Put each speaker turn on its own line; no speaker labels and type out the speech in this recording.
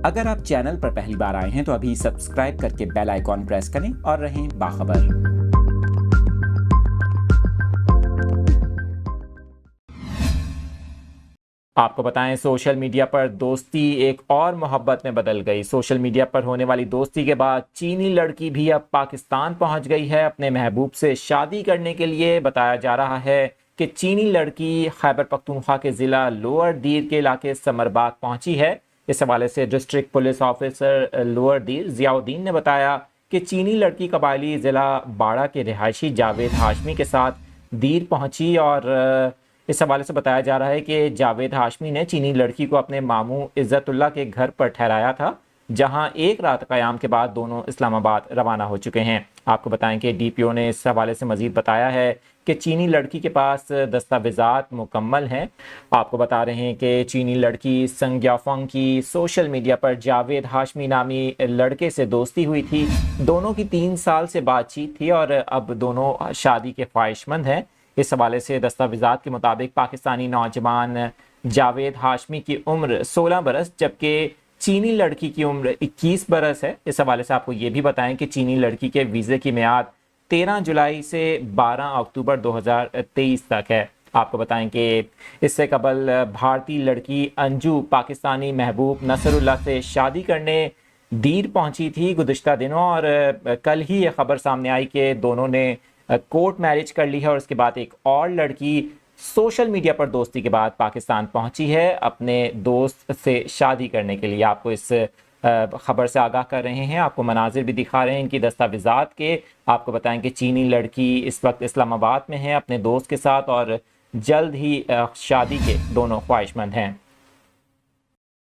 اگر آپ چینل پر پہلی بار آئے ہیں تو ابھی سبسکرائب کر کے بیل آئیکن پریس کریں اور رہیں باخبر۔ آپ کو بتائیں، سوشل میڈیا پر دوستی ایک اور محبت میں بدل گئی۔ سوشل میڈیا پر ہونے والی دوستی کے بعد چینی لڑکی بھی اب پاکستان پہنچ گئی ہے اپنے محبوب سے شادی کرنے کے لیے۔ بتایا جا رہا ہے کہ چینی لڑکی خیبر پختونخوا کے ضلع لوئر دیر کے علاقے سمر باغ پہنچی ہے۔ اس حوالے سے ڈسٹرکٹ پولیس آفیسر لوئر دیر ضیاء الدین نے بتایا کہ چینی لڑکی قبائلی ضلع باڑہ کے رہائشی جاوید ہاشمی کے ساتھ دیر پہنچی، اور اس حوالے سے بتایا جا رہا ہے کہ جاوید ہاشمی نے چینی لڑکی کو اپنے ماموں عزت اللہ کے گھر پر ٹھہرایا تھا، جہاں ایک رات قیام کے بعد دونوں اسلام آباد روانہ ہو چکے ہیں۔ آپ کو بتائیں کہ ڈی پی او نے اس حوالے سے مزید بتایا ہے کہ چینی لڑکی کے پاس دستاویزات مکمل ہیں۔ آپ کو بتا رہے ہیں کہ چینی لڑکی سنگ یافنگ کی سوشل میڈیا پر جاوید ہاشمی نامی لڑکے سے دوستی ہوئی تھی۔ دونوں کی 3 سال سے بات چیت تھی اور اب دونوں شادی کے خواہش مند ہیں۔ اس حوالے سے دستاویزات کے مطابق پاکستانی نوجوان جاوید ہاشمی کی عمر 16 برس جبکہ چینی لڑکی کی عمر 21 برس ہے۔ اس حوالے سے آپ کو یہ بھی بتائیں کہ چینی لڑکی کے ویزے کی میعاد 13 جولائی سے 12 اکتوبر 2023 تک ہے۔ آپ کو بتائیں کہ اس سے قبل بھارتی لڑکی انجو پاکستانی محبوب نصر اللہ سے شادی کرنے دیر پہنچی تھی گزشتہ دنوں، اور کل ہی یہ خبر سامنے آئی کہ دونوں نے کورٹ میرج کر لی ہے، اور اس کے بعد ایک اور لڑکی سوشل میڈیا پر دوستی کے بعد پاکستان پہنچی ہے اپنے دوست سے شادی کرنے کے لیے۔ آپ کو اس خبر سے آگاہ کر رہے ہیں، آپ کو مناظر بھی دکھا رہے ہیں ان کی دستاویزات کے۔ آپ کو بتائیں کہ چینی لڑکی اس وقت اسلام آباد میں ہے اپنے دوست کے ساتھ، اور جلد ہی شادی کے دونوں خواہش مند ہیں۔